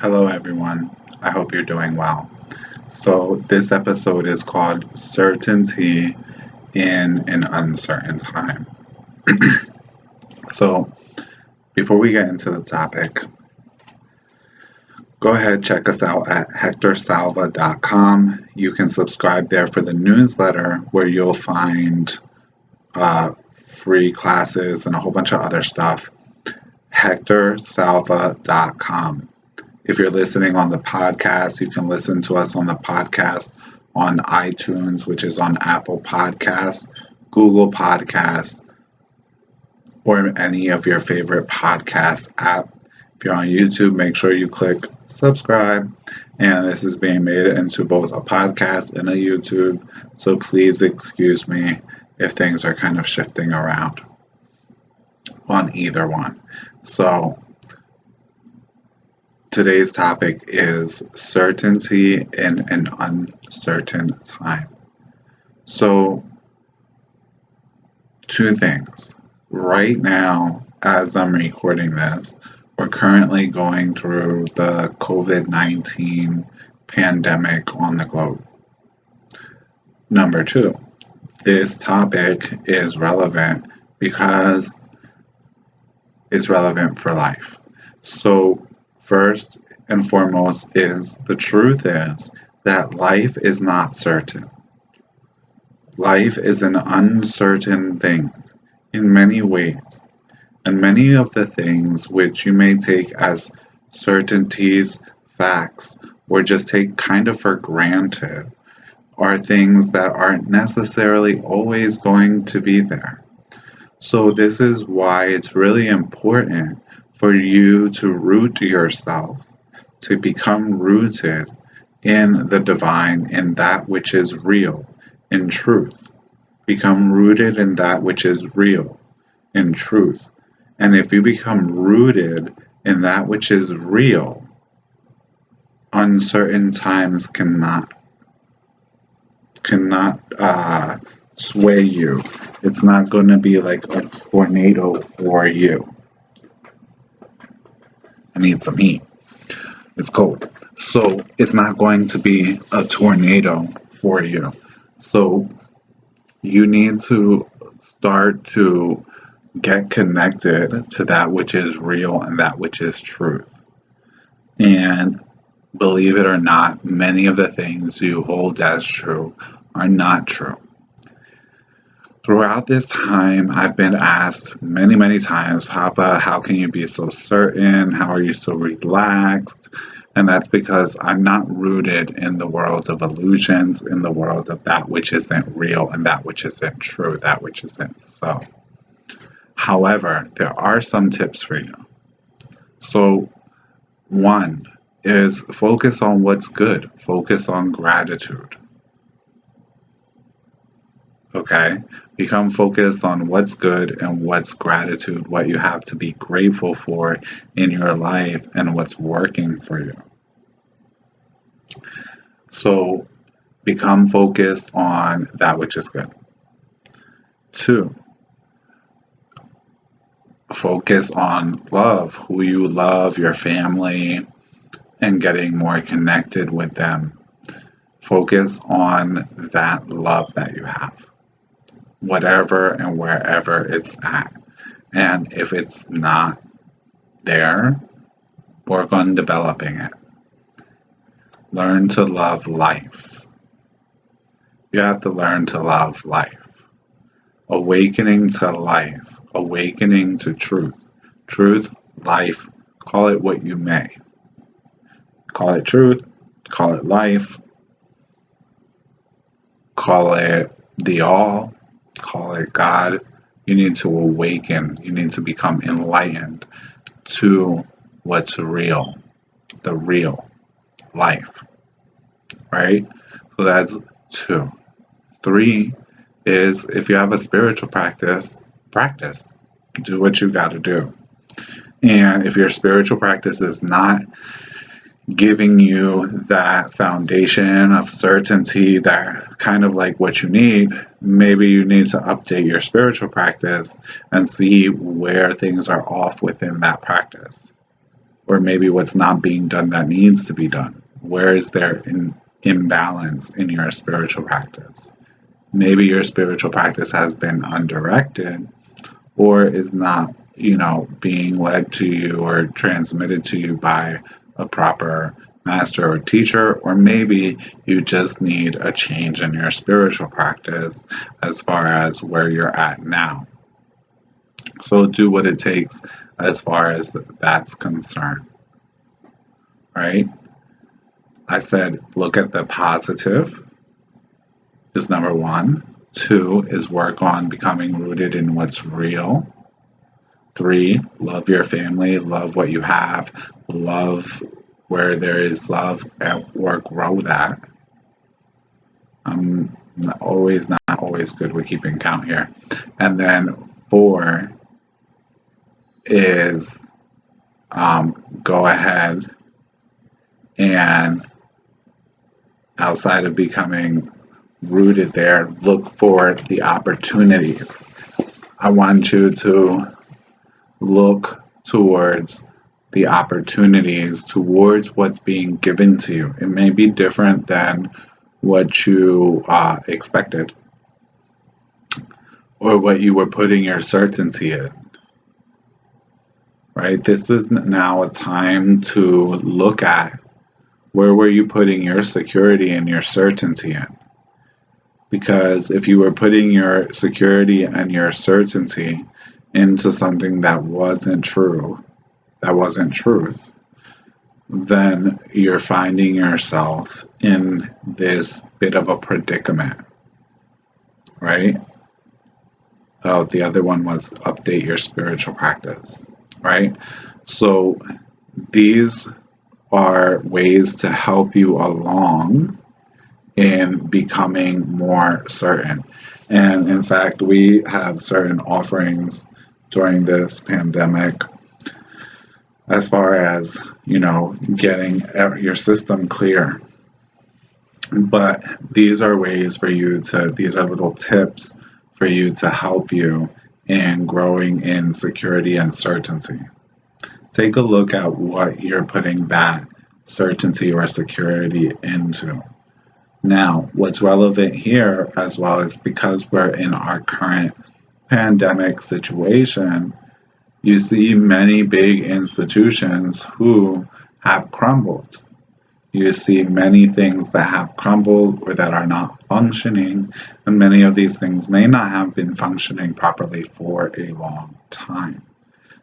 Hello, everyone. I hope you're doing well. So, this episode is called Certainty in an Uncertain Time. So, before we get into the topic, go ahead, check us out at hectorsalva.com. You can subscribe there for the newsletter where you'll find free classes and a whole bunch of other stuff. hectorsalva.com. If you're listening on the podcast, you can listen to us on the podcast on iTunes, which is on Apple Podcasts, Google Podcasts, or any of your favorite podcast app. If you're on YouTube, make sure you click subscribe. And this is being made into both a podcast and a YouTube, so please excuse me if things are kind of shifting around on either one. So, today's topic is certainty in an uncertain time. So, two things. Right now, as I'm recording this, we're currently going through the COVID-19 pandemic on the globe. Number two, this topic is relevant because it's relevant for life. So, first and foremost is the truth is that life is not certain. Life is an uncertain thing in many ways, and many of the things which you may take as certainties, facts, or just take kind of for granted are things that aren't necessarily always going to be there. So this is why it's really important for you to root yourself, to become rooted in the divine, in that which is real, in truth. Become rooted in that which is real, in truth. And if you become rooted in that which is real, uncertain times cannot sway you. It's not going to be like a tornado for you. I need some heat. It's cold. So it's not going to be a tornado for you. So you need to start to get connected to that which is real and that which is truth. And believe it or not, many of the things you hold as true are not true. Throughout this time, I've been asked many, many times, Papa, how can you be so certain? How are you so relaxed? And that's because I'm not rooted in the world of illusions, in the world of that which isn't real and that which isn't true, that which isn't so. However, there are some tips for you. So, one is focus on what's good, focus on gratitude. Okay? Become focused on what's good and what's gratitude, what you have to be grateful for in your life and what's working for you. So become focused on that which is good. Two, focus on love, who you love, your family, and getting more connected with them. Focus on that love that you have, whatever and wherever it's at. And if it's not there, work on developing it. Learn to love life. You have to learn to love life. Awakening to life. Awakening to truth. Truth, life, call it what you may. Call it truth, call it life, call it the all, call it God. You need to awaken. You need to become enlightened to what's real, the real life, right? So that's two. Three is if you have a spiritual practice, practice. Do what you got to do. And if your spiritual practice is not giving you that foundation of certainty, that kind of like what you need, maybe you need to update your spiritual practice and see where things are off within that practice. or maybe what's not being done that needs to be done. Where is there an imbalance in your spiritual practice? Maybe your spiritual practice has been undirected or is not, being led to you or transmitted to you by a proper master or teacher, or maybe you just need a change in your spiritual practice as far as where you're at now. So do what it takes as far as that's concerned, right? I said, look at the positive is number one. 2 is work on becoming rooted in what's real. 3, love your family, love what you have, love where there is love, or grow that. I'm not always good with keeping count here. And then 4 is go ahead and outside of becoming rooted there, look for the opportunities. I want you to look towards the opportunities, towards what's being given to you. It may be different than what you expected or what you were putting your certainty in. Right? This is now a time to look at where were you putting your security and your certainty in. Because if you were putting your security and your certainty into something that wasn't true, that wasn't truth, then you're finding yourself in this bit of a predicament, right? Oh, the other one was update your spiritual practice, right? So these are ways to help you along in becoming more certain. And in fact, we have certain offerings during this pandemic as far as, getting your system clear. But these are ways for you these are little tips for you to help you in growing in security and certainty. Take a look at what you're putting that certainty or security into. Now, what's relevant here as well is because we're in our current pandemic situation, you see many big institutions who have crumbled. You see many things that have crumbled or that are not functioning, and many of these things may not have been functioning properly for a long time.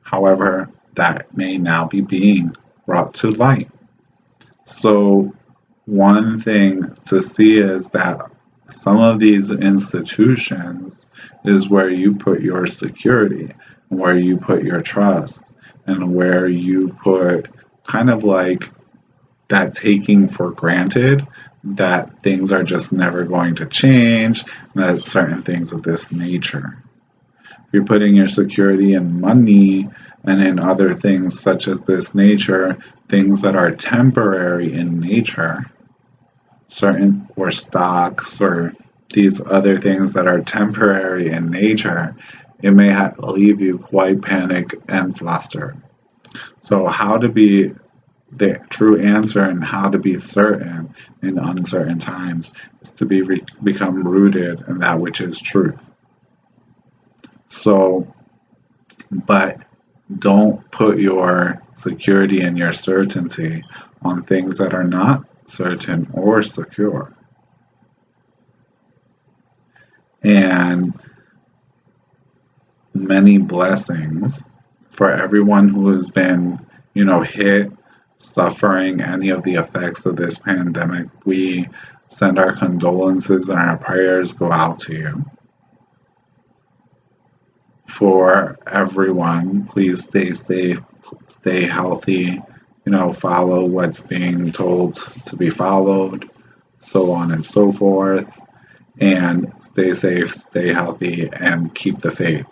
However, that may now be being brought to light. So one thing to see is that some of these institutions is where you put your security, where you put your trust, and where you put kind of like that taking for granted that things are just never going to change, that certain things of this nature. If you're putting your security in money and in other things such as this nature, things that are temporary in nature, certain or stocks or these other things that are temporary in nature, it may leave you quite panicked and flustered. So how to be the true answer and how to be certain in uncertain times is to become rooted in that which is truth. So, but don't put your security and your certainty on things that are not certain or secure. And many blessings for everyone who has been, hit, suffering any of the effects of this pandemic. We send our condolences and our prayers go out to you. For everyone, please stay safe, stay healthy, follow what's being told to be followed, so on and so forth, and stay safe, stay healthy, and keep the faith.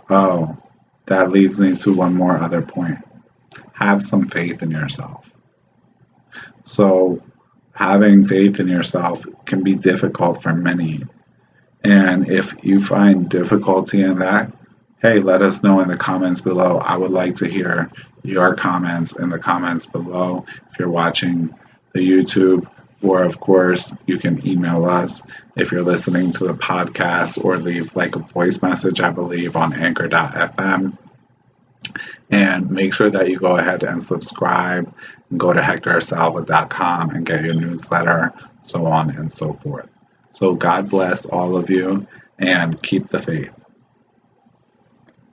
Oh, that leads me to one more other point. Have some faith in yourself. So, having faith in yourself can be difficult for many. And if you find difficulty in that, hey, let us know in the comments below. I would like to hear your comments in the comments below if you're watching the YouTube, or of course, you can email us if you're listening to the podcast, or leave like a voice message, I believe, on anchor.fm. And make sure that you go ahead and subscribe and go to hectorsalva.com and get your newsletter, so on and so forth. So God bless all of you and keep the faith.